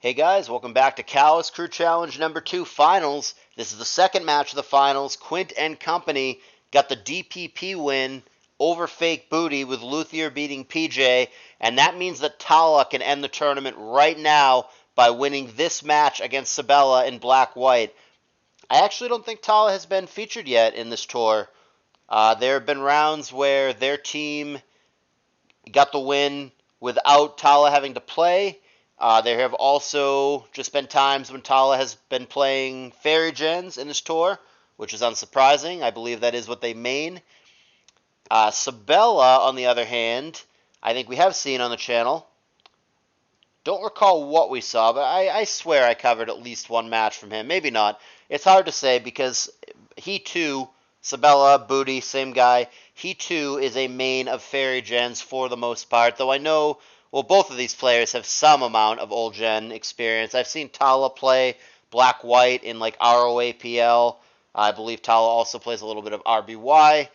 Hey guys, welcome back to Callus Crew Challenge number 2 finals. This is the second match of the finals. Quint and company got the DPP win over Fake Booty with Luthier beating PJ, and that means that Talah can end the tournament right now by winning this match against Sabella in black-white. I actually don't think Talah has been featured yet in this tour. There have been rounds where their team got the win without Talah having to play. There have also just been times when Talah has been playing Fairy Gens in this tour, which is unsurprising. I believe that is what they main. Sabella, on the other hand, I think we have seen on the channel. Don't recall what we saw, but I swear I covered at least one match from him. Maybe not. It's hard to say because he too, Sabella, Booty, same guy, he too is a main of Fairy Gens for the most part, though I know, well, both of these players have some amount of old gen experience. I've seen Talah play black-white in like ROAPL. I believe Talah also plays a little bit of RBY.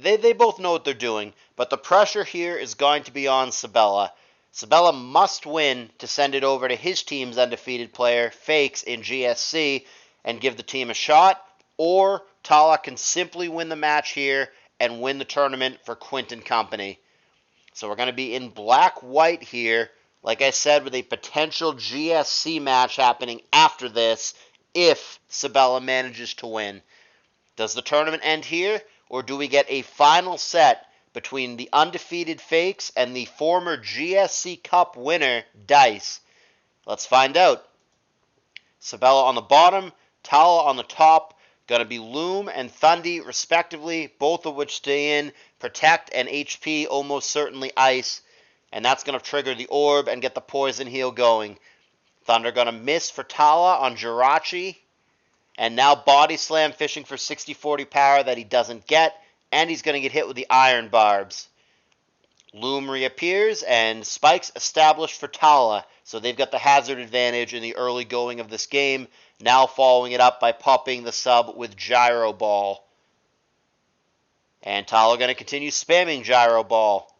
They both know what they're doing, but the pressure here is going to be on Sabella. Sabella must win to send it over to his team's undefeated player, Fakes, in GSC, and give the team a shot, or Talah can simply win the match here and win the tournament for Quint and company. So we're going to be in black-white here, like I said, with a potential GSC match happening after this if Sabella manages to win. Does the tournament end here, or do we get a final set between the undefeated Fakes and the former GSC Cup winner, Dice? Let's find out. Sabella on the bottom, Talah on the top. Going to be Loom and Thundy, respectively, both of which stay in. Protect and HP, almost certainly Ice. And that's going to trigger the Orb and get the Poison Heal going. Thunder going to miss for Talah on Jirachi. And now Body Slam fishing for 60-40 power that he doesn't get. And he's going to get hit with the Iron Barbs. Loom reappears and Spikes established for Talah. So they've got the hazard advantage in the early going of this game. Now following it up by popping the sub with Gyro Ball. And Talah going to continue spamming Gyro Ball.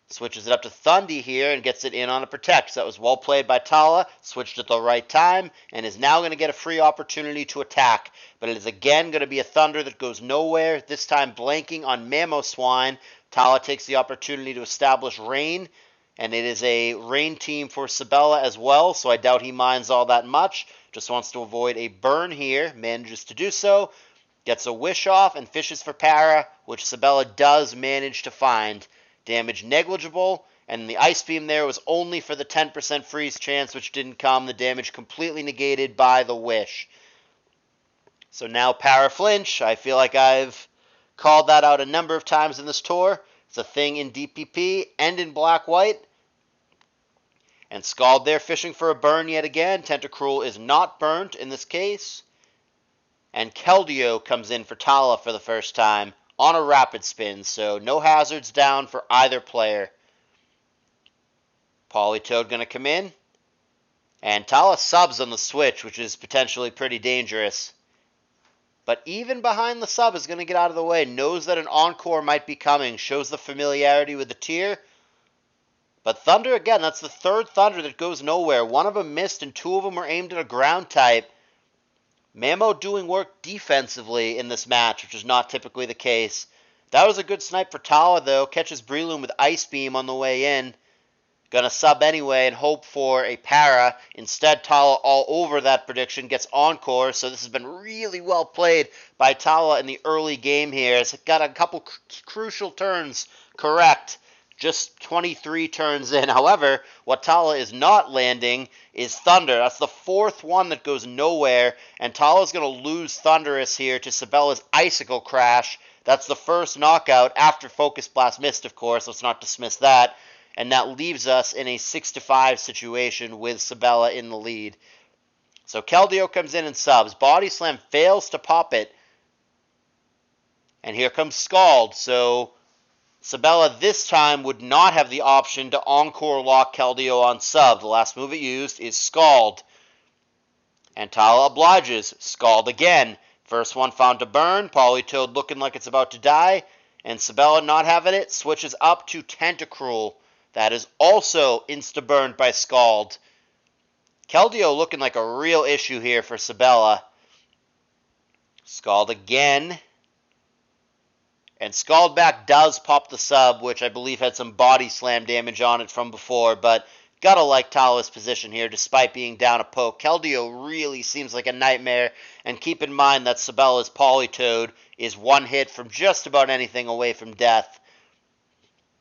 Switches it up to Thundy here and gets it in on a Protect. So that was well played by Talah. Switched at the right time and is now going to get a free opportunity to attack. But it is again going to be a Thunder that goes nowhere. This time blanking on Mamoswine. Talah takes the opportunity to establish Rain. And it is a Rain team for Sabella as well. So I doubt he minds all that much. Just wants to avoid a burn here. Manages to do so. Gets a Wish off and fishes for Para, which Sabella does manage to find. Damage negligible, and the Ice Beam there was only for the 10% freeze chance, which didn't come. The damage completely negated by the Wish. So now Para Flinch. I feel like I've called that out a number of times in this tour. It's a thing in DPP and in black-white. And Scald there fishing for a burn yet again. Tentacruel is not burnt in this case. And Keldeo comes in for Talah for the first time on a rapid spin, so no hazards down for either player. Politoed going to come in. And Talah subs on the switch, which is potentially pretty dangerous. But even behind the sub is going to get out of the way. Knows that an Encore might be coming. Shows the familiarity with the tier. But Thunder, again, that's the third Thunder that goes nowhere. One of them missed and two of them were aimed at a ground type. Mamo doing work defensively in this match, which is not typically the case. That was a good snipe for Talah, though. Catches Breloom with Ice Beam on the way in. Gonna sub anyway and hope for a Para. Instead, Talah all over that prediction. Gets Encore, so this has been really well played by Talah in the early game here. It's got a couple crucial turns correct. Just 23 turns in. However, what Talah is not landing is Thunder. That's the fourth one that goes nowhere, and Talah's going to lose Thunderous here to Sabella's Icicle Crash. That's the first knockout after Focus Blast missed, of course. Let's not dismiss that. And that leaves us in a 6-5 situation with Sabella in the lead. So Keldeo comes in and subs. Body Slam fails to pop it. And here comes Scald, so Sabella this time would not have the option to Encore lock Keldeo on sub. The last move it used is Scald. And Talah obliges. Scald again. First one found to burn. Politoed looking like it's about to die. And Sabella not having it. Switches up to Tentacruel. That is also insta-burned by Scald. Keldeo looking like a real issue here for Sabella. Scald again. And Scaldback does pop the sub, which I believe had some body slam damage on it from before, but gotta like Talah's position here despite being down a poke. Keldeo really seems like a nightmare, and keep in mind that Sabella's Polytoad is one hit from just about anything away from death.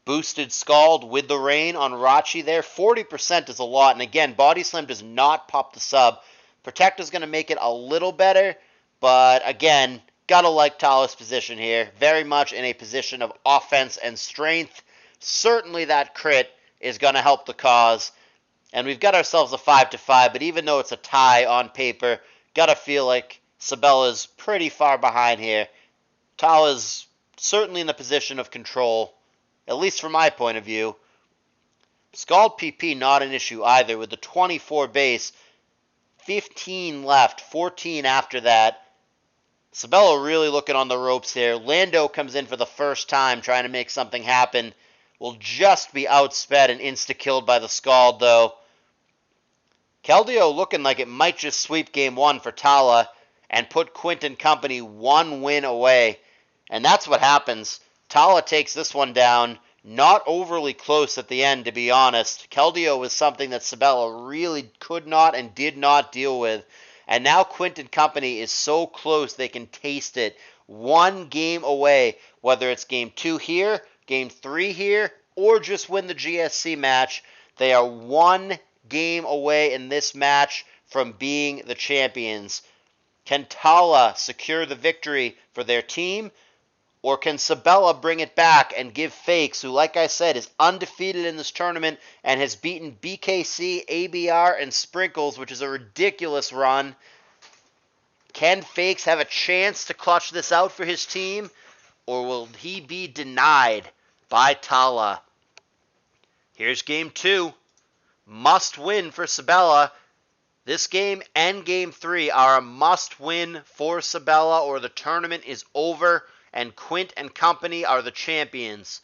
Boosted Scald with the rain on Rachi there. 40% is a lot, and again, Body Slam does not pop the sub. Protect is going to make it a little better, but again, gotta like Talah's position here. Very much in a position of offense and strength. Certainly that crit is going to help the cause. And we've got ourselves a 5-5, but even though it's a tie on paper, gotta feel like Sabella's pretty far behind here. Talah's certainly in the position of control, at least from my point of view. Scald PP not an issue either with the 24 base. 15 left, 14 after that. Sabella really looking on the ropes here. Lando comes in for the first time trying to make something happen. Will just be outsped and insta-killed by the Scald, though. Keldeo looking like it might just sweep game one for Talah and put Quint and company one win away. And that's what happens. Talah takes this one down. Not overly close at the end, to be honest. Keldeo was something that Sabella really could not and did not deal with. And now Quint and company is so close they can taste it. One game away, whether it's game 2 here, game 3 here, or just win the GSC match. They are one game away in this match from being the champions. Can Talah secure the victory for their team? Or can Sabella bring it back and give Fakes, who, like I said, is undefeated in this tournament and has beaten BKC, ABR, and Sprinkles, which is a ridiculous run? Can Fakes have a chance to clutch this out for his team? Or will he be denied by Talah? Here's game 2. Must win for Sabella. This game and game 3 are a must win for Sabella, or the tournament is over. And Quint and company are the champions.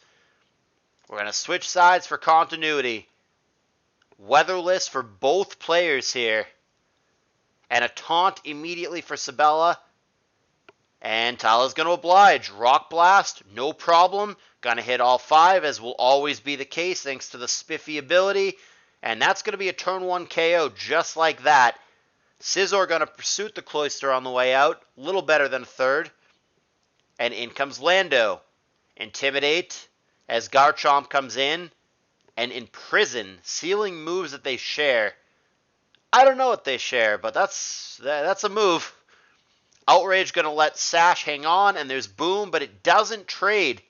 We're going to switch sides for continuity. Weatherless for both players here. And a taunt immediately for Sabella. And Talah's going to oblige. Rock Blast, no problem. Going to hit all 5, as will always be the case, thanks to the spiffy ability. And that's going to be a turn 1 KO, just like that. Scizor going to pursuit the Cloyster on the way out. A little better than a third. And in comes Lando. Intimidate as Garchomp comes in. And Imprison, sealing moves that they share. I don't know what they share, but that's a move. Outrage going to let Sash hang on, and there's Boom, but it doesn't trade.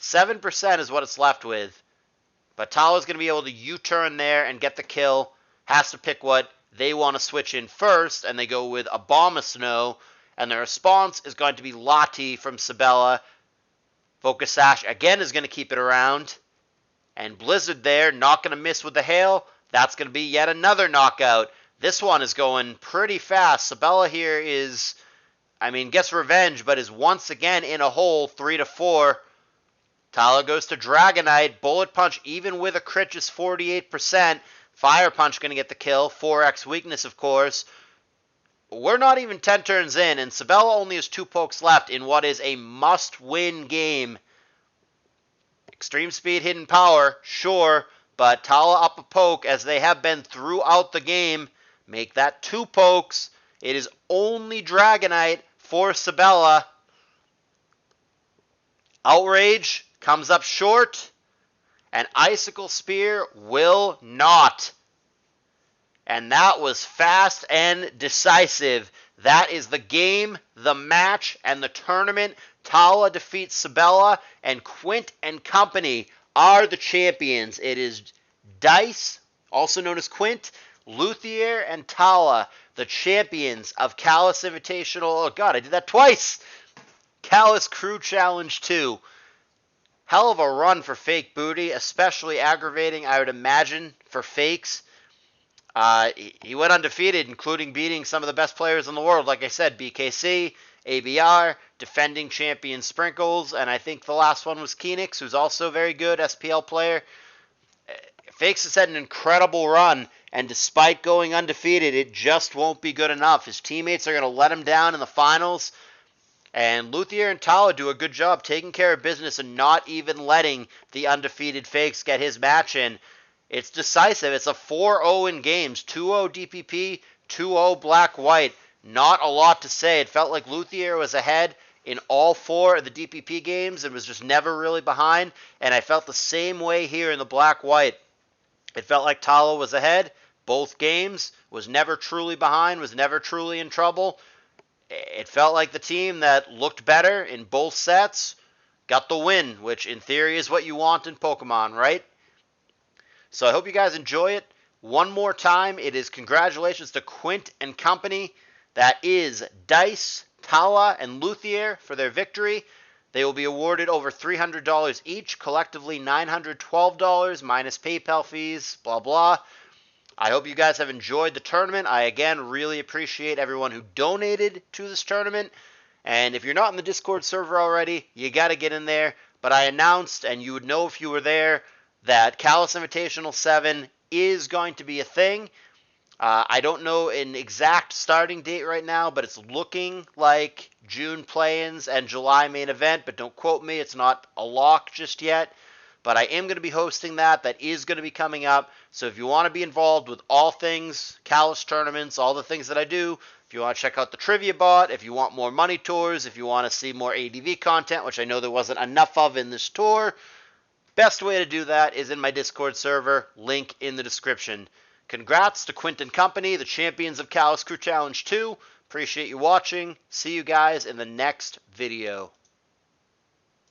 7% is what it's left with. But Talah's going to be able to U-turn there and get the kill. Has to pick what they want to switch in first, and they go with Abomasnow. And the response is going to be Lati from Sabella. Focus Sash again is going to keep it around. And Blizzard there, not going to miss with the hail. That's going to be yet another knockout. This one is going pretty fast. Sabella here is, gets revenge, but is once again in a hole, 3-4. Talah goes to Dragonite. Bullet Punch, even with a crit, just 48%. Fire Punch going to get the kill. 4x weakness, of course. We're not even 10 turns in, and Sabella only has 2 pokes left in what is a must-win game. Extreme Speed, Hidden Power, sure, but Talah up a poke, as they have been throughout the game. Make that 2 pokes. It is only Dragonite for Sabella. Outrage comes up short, and Icicle Spear will not. And that was fast and decisive. That is the game, the match, and the tournament. Talah defeats Sabella, and Quint and company are the champions. It is Dice, also known as Quint, Luthier, and Talah, the champions of Callus Invitational. Oh god, I did that twice! Callus Crew Challenge 2. Hell of a run for Fake Booty, especially aggravating, I would imagine, for Fakes. He went undefeated, including beating some of the best players in the world. Like I said, BKC, ABR, defending champion Sprinkles, and I think the last one was Keenix, who's also a very good SPL player. Fakes has had an incredible run, and despite going undefeated, it just won't be good enough. His teammates are going to let him down in the finals, and Luthier and Talah do a good job taking care of business and not even letting the undefeated Fakes get his match in. It's decisive. It's a 4-0 in games. 2-0 DPP, 2-0 Black-White. Not a lot to say. It felt like Luthier was ahead in all 4 of the DPP games and was just never really behind. And I felt the same way here in the Black-White. It felt like Talah was ahead both games, was never truly behind, was never truly in trouble. It felt like the team that looked better in both sets got the win, which in theory is what you want in Pokemon, right? So I hope you guys enjoy it. One more time, it is congratulations to Quint and company. That is Dice, Talah, and Luthier for their victory. They will be awarded over $300 each, collectively $912 minus PayPal fees, blah, blah. I hope you guys have enjoyed the tournament. I, again, really appreciate everyone who donated to this tournament. And if you're not in the Discord server already, you got to get in there. But I announced, and you would know if you were there, that Callus Invitational 7 is going to be a thing. I don't know an exact starting date right now, but it's looking like June play-ins and July main event. But don't quote me. It's not a lock just yet. But I am going to be hosting that. That is going to be coming up. So if you want to be involved with all things Callus tournaments, all the things that I do, if you want to check out the trivia bot, if you want more money tours, if you want to see more ADV content, which I know there wasn't enough of in this tour, best way to do that is in my Discord server. Link in the description. Congrats to Quint and company, the champions of Callus Crew Challenge 2. Appreciate you watching. See you guys in the next video.